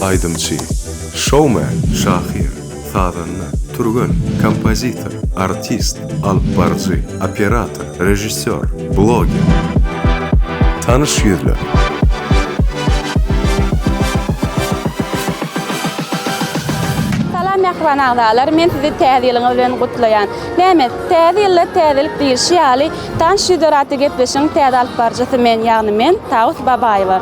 Aydımçı, showman Şahir, Thadın, Turgun, kompozitor, artist, alpbarcı, operator, rejissör, blogger. Tanış yüzler. Mehriban ağalar, men sizi täzeliňiz bilen gutlaýan. Näme? Täzeller täzelik diýişi ýaly tanış ýüzlere gepleşiň täze alpbarjysy men, ýagny men Tawus Babaýewa.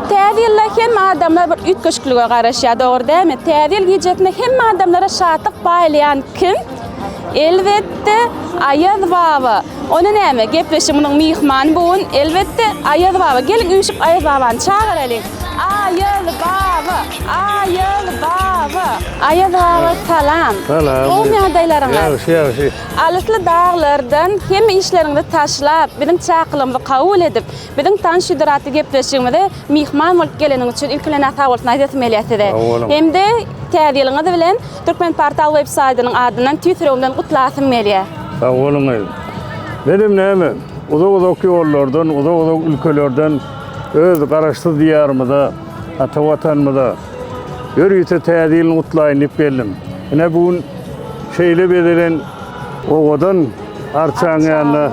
Täzeller hem adamlar bir ütköşkülüge garaşýar, dogry dämi? Täzel gijetine hem adamlara şatlyk baýlayan kim? Elbette Ayaz Baba. Ona näme? Gepleşimiň mihmany bugun elbette Ayaz Baba. Gelin üýşüp Ayaz Babany çağıralyk. Ayaz Baba, Ayaz Baba. Ayaz Baba salam. Salam. O nädäýleriňiz? Ýaşy. Alysly dağlardan hem işleriňizi taşlap, biziň çaqlymyzy kabul edip, biziň tanış ýüzlere gepleşigimizde mihman bolup geleniň üçin ilkilene sag bolsun aýdetmeliyetdi. Hemde täzeliňiz bilen Türkmen Portal web saytynyň adynan Twitter'dan gutlasym gelýär. Sağ olun. Benim näme? Uzak ýollardan, uzak ülkelerden öz garaşly diýarymyza, ata watanymyza ýörüýte täzelini gutlaýyp geldim. Ene bugun şeýle bedelen owadan arçaň ýanyna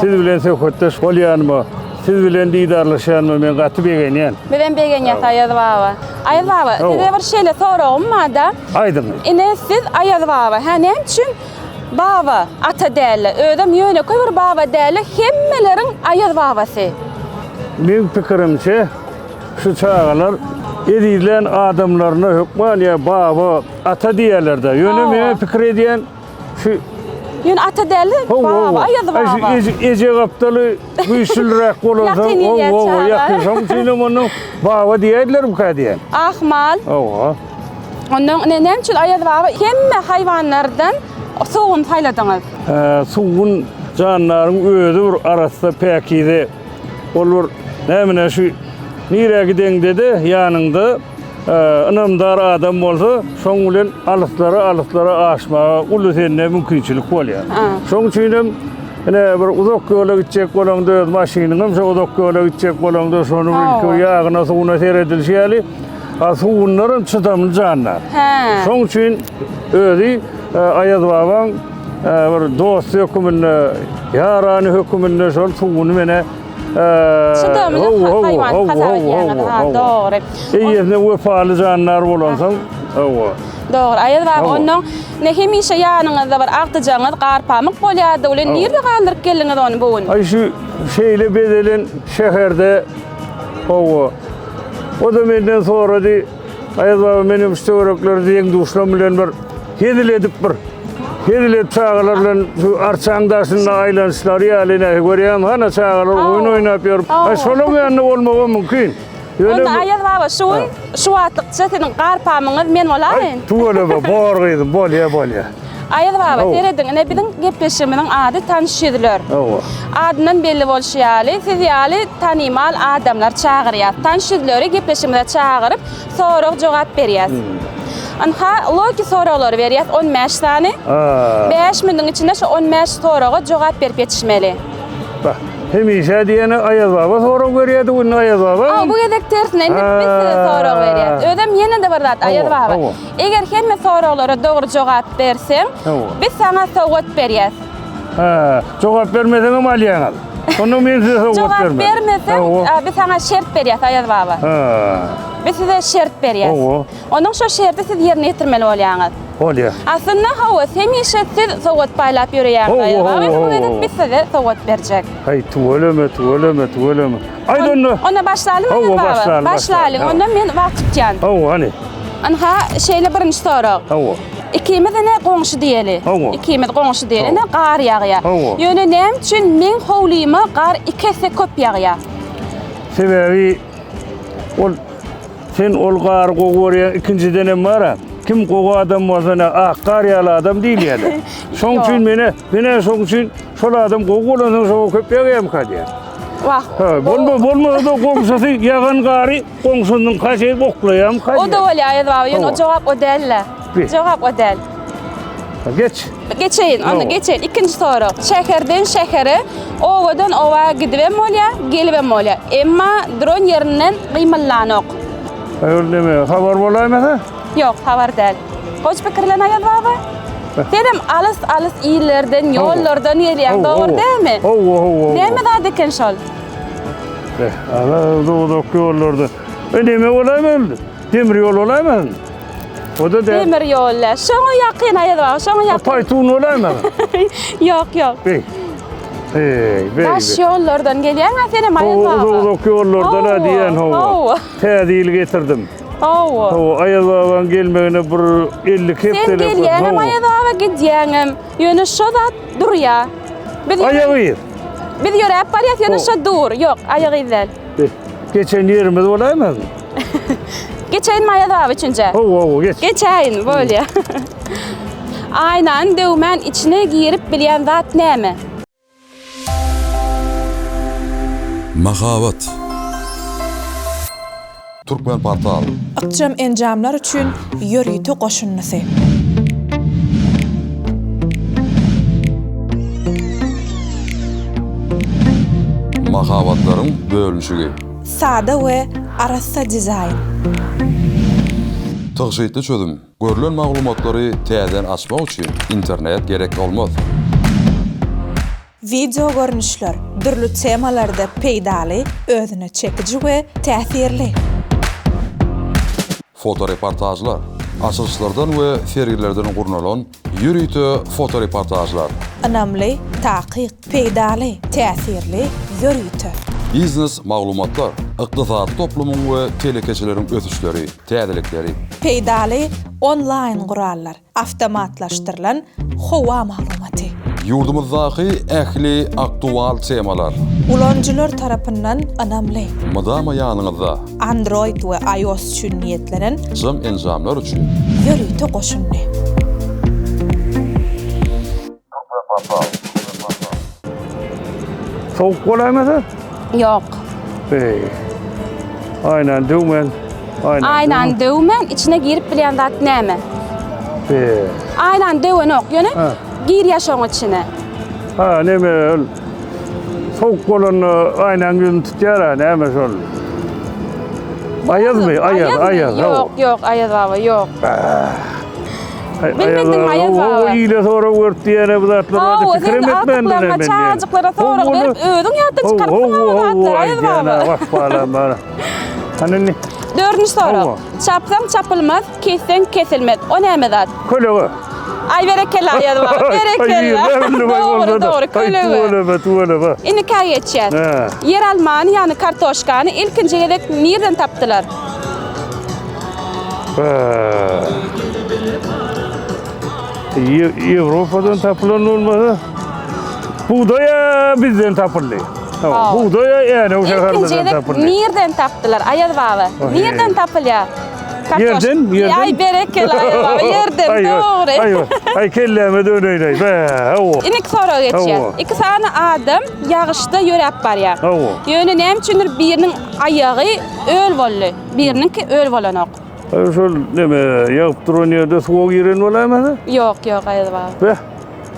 siz bilen söhbetdeş bolýanmy? Siz bilen diýdarlaşýanmy? Men gaty begenýän. Bilen begenýär Ayaz Baba. Ayaz Baba, size bir şeýle soragym da. Aýdyň. Ene siz Ayaz Baba, näme üçin Baba ata däle, ödem ýöne koýur Baba däle, hemmeleriň Ayaz Babasy. Men pikirimçe şu çağalar edilen adamlarına hükmaniye baba ata diýerler de. Ýöne men pikir edýän şu ýöne ata däle Baba Ayaz Baba. Ece gapdaly güýçlürak bolansa ýakyn şoňçyny muny baba diýerler bu kadýan. Ahmal. Owa. Ondan näme üçin Ayaz Baba hemme haýwanlardan soğun sayladyňyz? Suwun janlaryň özü bir arasynda päkide olur. Näme şu nire giden dedi ýanynda ynamdar adam bolsa şoň bilen alyslara aşmaga uly sende mümkinçilik bolýar. Şoň üçin ene bir uzak ýola gitjek bolanda öz maşynyňam şo uzak ýola gitjek bolanda şonu bir ýagyna suwuna seredilýärli. Suwunlaryň çydamly janlar. Şoň üçin özü Ayaz Babaň bir dost höküminde, ýarany höküminde şol suwuny mene Doğru. Eýerine wefaly janlar bolansaň, Doğru. Ayaz Baba, onuň ne hemişe ýanyňyzda bir agtyjaňyz, garpamyk bolýardy. Ulen nirde galdyryp geldiňiz onu bugun? Ay şu şeýle bedelen şeherde o da menden sonra di Ayaz Baba menim şöwrekler diýen duşlam bilen bir hediledip çağalar bilen şu arçaňdaşyna aýlanşlar ýalyna görýän hana çağalar oýun oýnap ýörüp şonuň ýanyna bolmagy mümkin. Onda Ayaz Baba şu watlykça seniň garpamyňyz men bolaryn. Tuwala borgydy bolýa. Ayaz Baba, terediň, ene biziň gepleşigimiň ady tanış ýüzler. Adynyň belli bolýaly, siz ýaly tanymal adamlar çağırýar. Tanış ýüzleri gepleşigimize çağıryp, sorag jogap berýär. Anha loki soraglary berýär 15 sany. 5 minüň içinde şu 15 soraga jogap berip ýetişmeli. Hemişe diýene Ayaz Baba sorag berýärdi, bu Ayaz Baba. Bu gedek tersine biz sorag berýär. Ödem ýene de bir zat Ayaz Baba. Eger hemme soraglara dogry jogap berseň, biz sana sowgat berýär. Jogap bermeseň alýaňyz. Onu men size sowgat bermem. Jogap bermeseň, biz sana şert berýär Ayaz Baba. Biz size şert berýär. Onuň şu şerti siz ýerine ýetirmeli bolýaňyz. Bolýar. Aslında hemişe siz sowgat paýlap ýörýäňiz. Biz size sowgat berjek. Hay tuwalama. Aýdyndy. Ona başlalymy Baba? Başlalyň. Onda men wagt tutýan. Hani. Anha şeýle birinji sorag. İkimiz ene goňşy diýeli. İkimiz goňşy diýeli. Ene gar ýagýar. Ýöne näme üçin men howlymy gar 2 hesse köp ýagýar? Sebebi sen ol gar gogorýa ikinciden hem bar. Kim gogo adam bolsa gar ýaly adam diýilýär. Şoň üçin mene şoň üçin şol adam gogolansa şo köp ýagýam kadýar. Wah. Bolmasa da goňşusy ýagan gary goňşunyň kaçy boklaýam kadýar. O da bolýar Ayaz Baba, ýöne jogap odelle. Jogap odel. Geçeyin, onu geçeyin. İkinci soru. Şäherden şähere, owadan owa gidibem bolýar, gelibem bolýar. Emma dron ýerinden gymyllanok. Öyle mi? Haber bolaymadı? Yok, haber değil. Koç pikirlen ayad baba? Dedim alыс illerden, yollardan yeliyen doğru değil mi? Değil mi daha diken şol? Allah doğduk yollarda. Neme olaymadı? Demir yol olaymadı? O da demir yolla. Şoňa ýakyn ayad baba, şoňa ýakyn. Paytun olaymadı? Yok. Bey. Taş yollardan gelýän senem ayad baba. Doğduk yollardan diýen hawa. Tädil getirdim. Ayad baban gelmegine bir 50 kep telefon. Sen gelýäňem ayad baba gidýäňem. Ýöne şo zat durýa. Ayagy. Biz ýörep barýas ýöne şo dur. Ýok, ayagy izler. Geçen yerimiz olaymadı? Geçeyin mi ayad baba üçünce? Geç. Geçeyin böyle. Aynan dövmen içine girip bilýän zat näme? Mahavat. Türkmen portal. Akşam enjamlar üçün Ýörüýte goşunnysy. Mahavatlaryň bölünşigi. Sada we arassa dizayn. Tygşytly çözüm. Görülen maglumatlary täzeden açmak üçin internet gerek bolmaz. Video görnüşler dürlü temalarda peýdaly, özüne çekici we täsirli. Fotoreportajlar. Açılışlardan we sergilerden gurnalan Ýörüýte fotoreportajlar. Önemli, taqiq, peýdaly, täsirli, Ýörüýte. Biznes maglumatlar, ykdysady toplumyň we telekeçileriň ösüşleri, täzelikleri. Peýdaly online gurallar, awtomatlaşdyrylan howa maglumaty. Yurdumyzdaky ähli aktual temalar. Ulanjylar tarapyndan önemli. Madama ýanyňyzda Android we iOS üçin niýetlenen jam enjamlar üçin Ýörüýte goşunny. Soğuk olaymadı? Yok. Aynen dövmen. Aynan dövmen içine girip bilýän zat näme? Aynan döwen ok ýöne. Gir ýaşaň içine. Neme soğuk bolan aynen gün tutýar näme şol. Ayaz mı? Ayaz. Yok, ayaz baba, yok. Bilmedim ayaz baba. O ýyle sonra görtdiýene bu zatlar fikrim etmenden men. Çağcıklara sonra verip ödün ýatda çykarpyň ayaz baba. Bak balam bana. Hanni? Dördüncü soru. Çapsam çapılmaz, kessen kesilmez. O näme zat? Kölege. Ay berekella ayaz baba, berekella. Doğru, kölege. Tuğla. Ini ka geçýär. Yer almany, ýani kartoşkany ilkinji gelek nerden tapdylar? Ýewropadan tapylan bolmasa, buğdaya bizden tapyldy. Buğdaya ýani o şäherlerden tapyldy. Nerden tapdylar ayaz baba? Nerden tapylýar? Yerden. Ay berekella ayaz baba, yerden doğru. Ay kelleme döneýär. Inik soru geçýär. Iki sany adam ýagyşda ýörep barýar. Ýöne näme üçindir biriniň aýagy öl boldy, birininki öl bolanok. Şol neme ýagyp duran ýerde soğuk ýeren bolamady? Yok ayaz baba.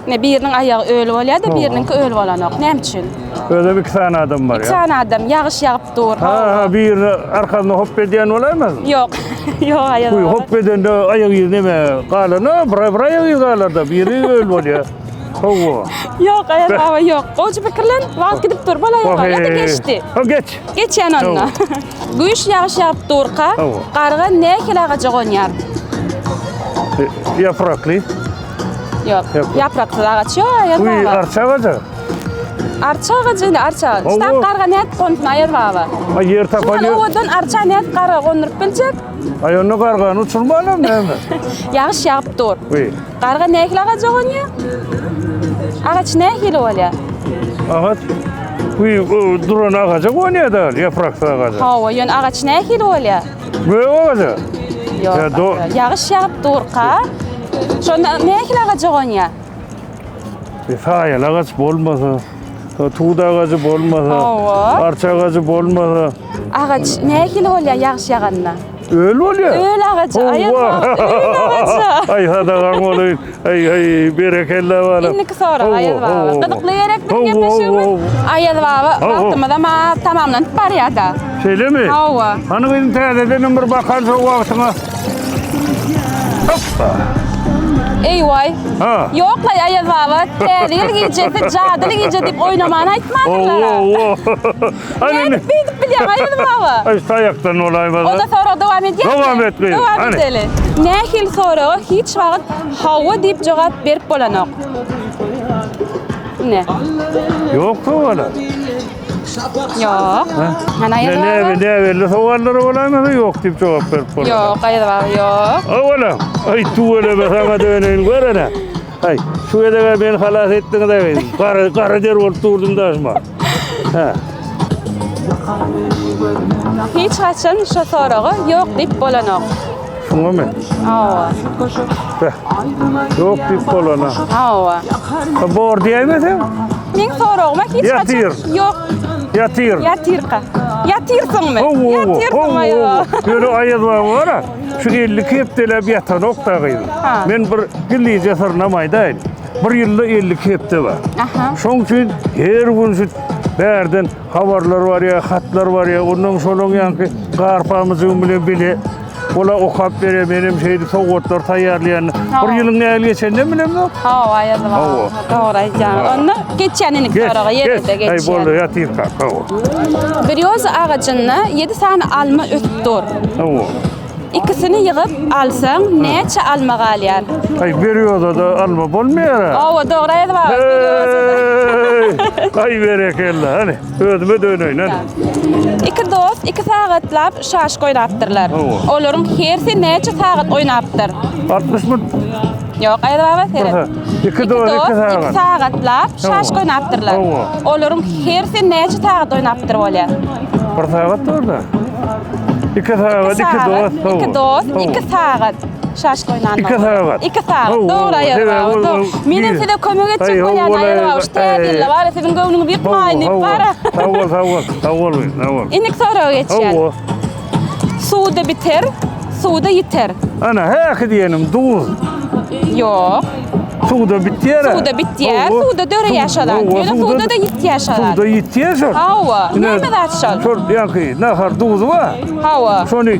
Ne biriniň aýagy öl bolýar-da, birininki öl bolanok. Näme üçin? Öyle bir tane adam var ya. İki tane adam ýagyş ýagyp dur. Bir arkadan hop edýän bolamaz? Yok. Yok ayaz baba. Hop edende aýagy neme galana, bira galada biri öl bolýar. Yok ayaz baba, yok. Goçy pikirlen, wagt gidip dur bola ya da geçdi. Geç. Geçen onda. Güýş ýagyş ýagyp durka, garga nähili agaja gonýar? Yaprakly. Yok. Yaprakly agaç ýok ayaz baba. Bu arça agaja. Arça agajyny arça. Ştan garga näet gonsun ayaz baba. Yer tapaly. Odan arça näet garga gonuryp biljek? Onu gargany uçurmalam näme? Ýagyş ýagyp dur. Garga nähili agaja gonýar? Agaç nähili bolýar? Agaç. Duran agaja gonýar da, yaprakly agaja. Ýöne agaç nähili bolýar? Bu agaja. Yok. Ýagyş ýagyp durka. Şonda nähili agaja gonýar? Sayal agaç bolmasa, tuğda agacı bolmasa, arça agacı bolmasa. Agaç nähili bolýar ýagyş ýaganda? Öl bolýar. Öl agacı, ayaz baba. Öl agacı. Ay hadagan bolýar. Ay berekella bala. Inniki sonra ayaz baba. Gıdıklayarak bir gepleşýärmi? Ayaz baba, wagtymyz ama tamamlanyp barýar-da. Söyle mi? Hawa. Hani bizim teyzeden bir bakan çok vaktine. Hoppa. Eyvay. Ha. Yok la Ayaz baba. Täzeli giyecekti, jadyly giyecek dip oynamanı aýtmadylar. Oo. Hani Ne bilip bilýär Ayaz baba. ay sayaktan olayım O da sonra devam edýär. Devam etmeyin. Devam Hani? edelim. Nähil soragy hiç wagt hawa dip jogap berip bolanok. Ne? Yok mu valla? Yok. Hani Ayaz baba? Ne belli soğanları olayım yok deyip cevap verip bana. Yok Ayaz baba yok. Oğlum, ay tuğla be sana döneyim var ana. Ay, şu edeme beni halas ettin de ben. Karı der oturdum da asma. Ha. Hiç kaçan şu soragy yok dip bolanok. Şuna mı? Hawa. Yok deyip olana. Hawa. Bor diyemezsin. Men soragyma hiç Yatır. kaçan yok. Yatır. Yatırqa. Yatırsan mı? Yatırsan Ayaz baba. Böyle Ayaz baba var ha. Şu 50 keptelep yatan oktağıydı. Ha. Ben bir gillice sırnamaydı. Bir yılda 50 kepte var. Aha. Şoň üçin her gün şu berden habarlar var ya, hatlar var ya, ondan sonra yankı garpamızın bilen bile ola okap bere benim şeydi soğutlar tayarlayan. Ha. Bir yılın näle geçende bilem yok. Hawa Ayaz baba. Hawa. Doğru aycan. Onu geçenini soragy yerinde Ay geçen. boldu yatır kalk. Bir yoz ağacını 7 tane alma öttür. Hawa. İkisini yığıp alsan neçe alma galýar? Ay veriyordu da alma bolmaýar. Hawa doğru Ayaz baba. Hey! Ay berekella hani özüme dönöyn hani. İki dost 2 sagatlap şaş goýnapdyrlar. Hawa. Olaryň hersi neçe sagat oýnapdyr? 60 mı? Yok Ayaz baba Aha. seret. İki dost, iki sagat. 2 sagatlap şaş Hawa. goýnapdyrlar. Hawa. Olaryň hersi neçe sagat oýnapdyr bolýar? Bir sagat da orada. İki sagat, iki dost. İki dost, 2 sagat. Şaş oynanmalı. 2 sagat. 2 sagat. Oo, Doğru Ayaz evet, baba. o- Doğru. o- Menin bir- size kömek edecek Ay, o boyan olay- Ayaz baba. İşte ay. dille var. Senin göwnüňi bir mayni var. Tavol. İnik sorağa geçer. Hawa. Suda biter, suda yiter. Ana haki diyenim duz. Yok. Suda bittiyer. Suda bityer, suda döre yaşadan. Yine suda da yitti yaşadan. Suda yittiyer şor. Hava. Ne mi daşal? Şor yankı nahar duz var. Hava. Şonu Yok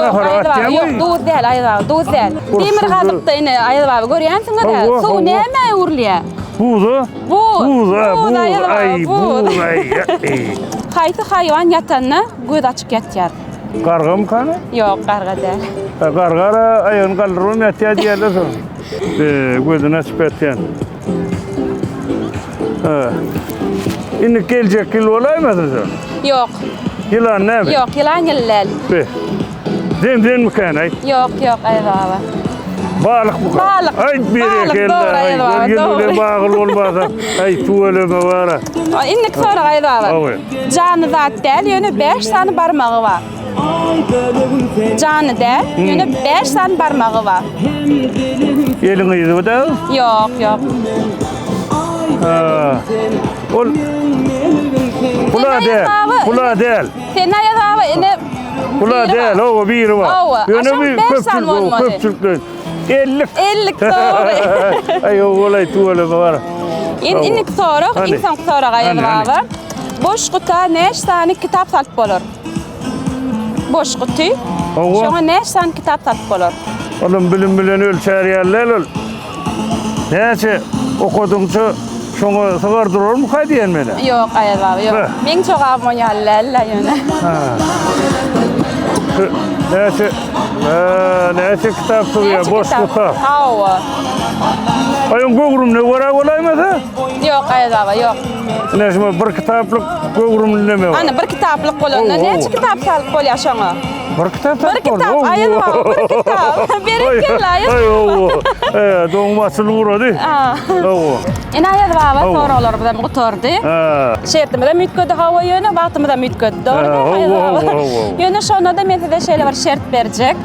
nahar Ayaz baba. atyan Yok mı? duz değil Ayaz baba. Duz değil. Demir gazıkta yine Ayaz baba. Görüyorsun da Hava, su hava. ne mi urluyor? Buzu. Buz. Buz ha buz. Ayaz baba. Ay buz ay. Kaytı hayvan yatanına göz açık yatıyor. Karga mı kanı? Yok karga değil. Kargara ayın kaldırım yatıyor diyorlar sonra. Gözüne açıp yatıyor. İndik gelecek yıl olay mı sen? Yok. Yılan ne mi? Yok yılan yıllel. Be. Dem mi kanı? Yok Ayaz baba. Balık bu kadar. Balık. Ay bir Balık, kere. doğru, Ay eyvallah, gönlüne doğru. bağlı olmasa. Ay tuvaleme var. ha. İndik sonra Ayaz baba. Evet. Canı zat değil, yönü 5 tane barmağı var. Canı değil, yönü 5 tane barmağı var. Elin izi bu da. Yok. Ol. Kula değil. Kula değil. Sen Ayaz baba yine Kula değil. O biri var. Ova, Yöne aşağı bir 5 tane olmadı. köpçülük. 50. 50 doğru. Ay o olay tuvaleme var. İndik sonra, Hani? insan sonra Ayaz Hani? baba. Boş kuta neç tane kitap satıp olur. Boş kutu. Ova. Şuna neç tane kitap satıp olur. Oğlum bilen ölçer yerler ol. Neyse okudunca şunu sığardırır mı kaydiyen beni? Yok Ayaz baba yok. Heh. Ben çok abonyalarla yöne. Neyse kitap sığıyor, boş kutu. Hava. Ayın göğrüm ne var olay mı da? Yok Ayaz baba yok. Neyse bir kitaplık göğrüm ne mi var? Ana bir kitaplık bolanda. Oo. Neçe kitap salıp bolýar şoňa? Bir kitap Bir kitap Ayaz baba, bir kitap. Bereket Ayaz Ay baba. o. Doğmasıl vurdu. Aa. O. Ene Ayaz baba Oo. soralar bilen gutordy. Ha. Şertimde mütködü hava yönü, wagtymda mütködü. Ha, Doğru Ayaz oo, baba. oo, oo. Yönü şoňa da men size şeýle bir şert berjek.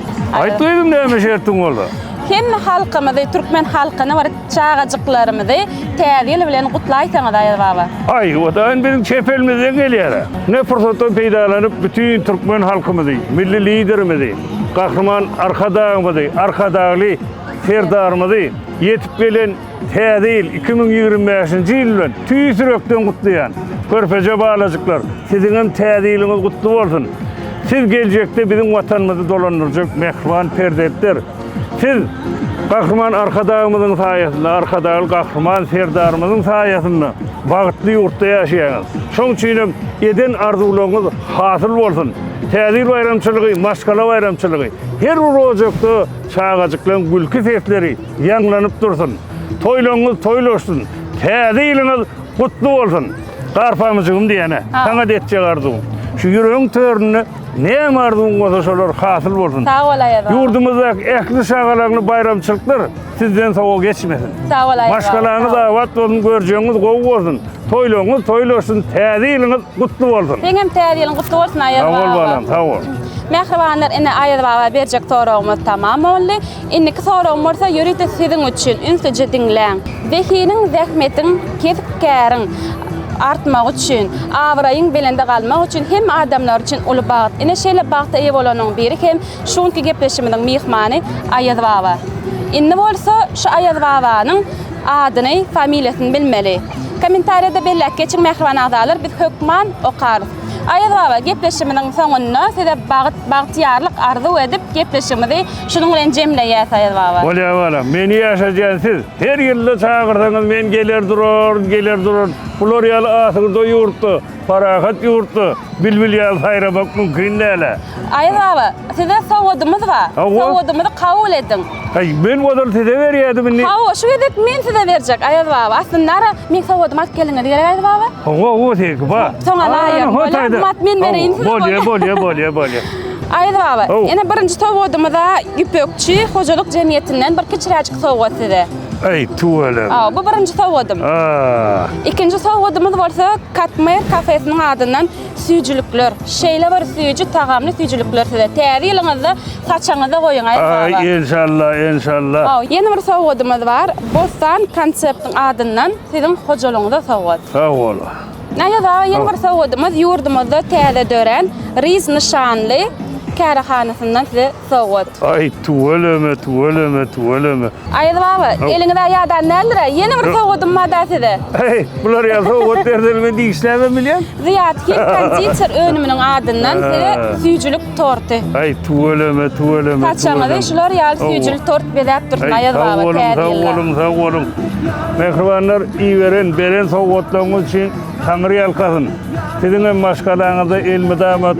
Ay duydum ne şertin oldu. Hem halkymyzy, Türkmen halkyny bir çağajyklarymyzy täzeli bilen gutlaýsaňyz Ayaz baba. Ay o da benim çepelimizden geliyor. Ne fırsattan peydalanıp bütün Türkmen halkımızı, milli liderimizi, kahraman arkadağlı serdarımızı yetip gelen täze 2025-nji ýyl bilen tüýsürekden gutlayan körpece balacıklar. Sizin hem täziliniz kutlu bolsun. Siz gelecekte bizim vatanımızı dolandıracak mehriban perdetler. Siz kahraman arkadağımızın sayesinde, arkadağıl kahraman serdarımızın sayesinde bağıtlı yurtta yaşayınız. Şoň üçin eden arzularınız hasıl bolsun. Täzil bayramçylygy, maskala bayramçylygy, her bir ojokda çağacıklaryň gülki sesleri ýanglanyp dursun. Toýlaryňyz toýlaşsın. Täziliniz kutlu bolsun. Garpamyjym diýene, taňa detjek arzuň. Şu ýüregiň törüne näme arzuň bolsa şolar hasıl bolsun. Sağ ol Aýaz baba. Yurdumuzda ähli şagalaryny bayramçylyklar sizden soňa geçmesin. Sağ ol Aýaz baba. Maşgalaryňyz awat bolsun, görjegiňiz gowy bolsun. Toýlaryňyz toýlaşsyn, täziliniz kutlu bolsun. Seňem täzeliň kutlu bolsun Aýaz Sağ ol baba. balam, sağ ol. Mehribanlar, ine Aýaz baba berjek sorawymyz tamam boldy. Inniki sorawym bolsa ýürüde sizin üçin ünsüje diňläň. Zehiniň, zähmetiň, kesip käriň artmak üçin, awraýyň belende galmak üçin hem adamlar üçin uly bagat. Ine şeýle bagta eýe bolanyň biri hem şunky gepleşimiň mihmany Aýaz baba. Indi bolsa şu Aýaz babanyň adyny, familiýasyny bilmeli. Kommentariýada belläp geçiň mehriban agdalar biz hökman okarys. Aýaz baba gepleşimiň soňunda size bagtýarlyk arzu edip gepleşimizi şunuň bilen jemleýäs Aýaz baba. Bolýa balam, meni ýaşajan siz. Her ýylda çağırsaňyz men geler durur. Bular ýaly asyrda ýurtdy, parahat ýurtdy. Bilbil ýaly saýramak mümkin däl. Aýaz baba, size sowgadymyz bar. Sowgadymy kabul edin. Ay, men wodal size berýärdim. Hawa, şu edip men size berjek Aýaz baba. Aslında men sowgadym at gelin diýer Aýaz baba. Hawa, tek ba. Soňa laýyk. Mat men bereyim size. Bolýa. Aýaz baba, ene birinji sowgadymyza Güpökçi hojalyk jemgyýetinden bir kiçiräjik sowgat size. Ay, tuwalem. Bu birinji sowgadym. İkinji sowgadymyz bolsa Katmer kafesiniň adyndan süýjülükler. Şeýle bir süýjü, tagamly süýjülükler size. Täzeliňizde saçaňyza goýuň Aýaz baba. Ay, inşallah. Ýene bir sowgadymyz bar. Bostan konseptiň adyndan sizin hojalygyňyza sowgat. Sağ ol. Aýaz baba, ýene bir sowgadymyz ýurdumyzda täze dören Riz nişanly karahanasyndan size sowgat. Ay, tuwalem. Aýaz baba, eliňizde ýadan näler? Ýene bir sowgadym bar da size. Hey, bular ýa sowgat derdelme diýişläme bilýän? Ziyad kim konditer önümünün adından size süýjülük torty. Ay, tuwalem. Saçaňyza şular ýaly süýjülük tort bedäp dursun Aýaz baba. Sağ olun. Mehribanlar iýeren, beren sowgatlaryňyz üçin Taňry ýalkasyn. Sizin hem maşgalaňyzda elmidama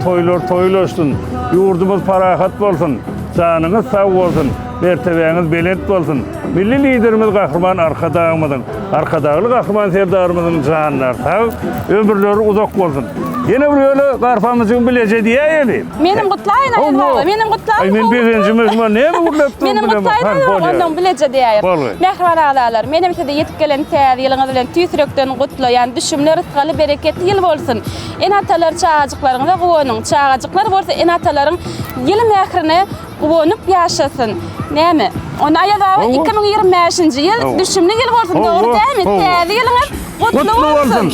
toýlaşsyn. Ýurdumyz parahat bolsun. Janyňyz sag bolsun. Mertebeňiz belent bolsun. Milli liderimiz Gahryman arkadagly Gahryman serdarymyzyň janyny sag, ömürleri uzak bolsun. Ýene bir ýöle garpamyzyň bileje diýäýeli. Menim gutlaýyn Aýaz baba, menim gutlaýyn. Ay, men birinji mehman näme gurlap durýar? Menim gutlaýyn, ondan bileje diýäýär. Mehriban agdalar, menim size ýetip gelen täzeliňiz bilen tüýsürekden gutlaýan, düşümler ysgaly bereketli ýyl bolsun. Enatalar çağajyklaryňyza gowanyň, çağajyklar bolsa enatalaryň ýyl mährini gowanyp ýaşasyn. Näme? Onu Aýaz baba 2025-nji ýyl düşümli ýyl bolsun, dogry dämi? Täze ýylyňyz gutly bolsun.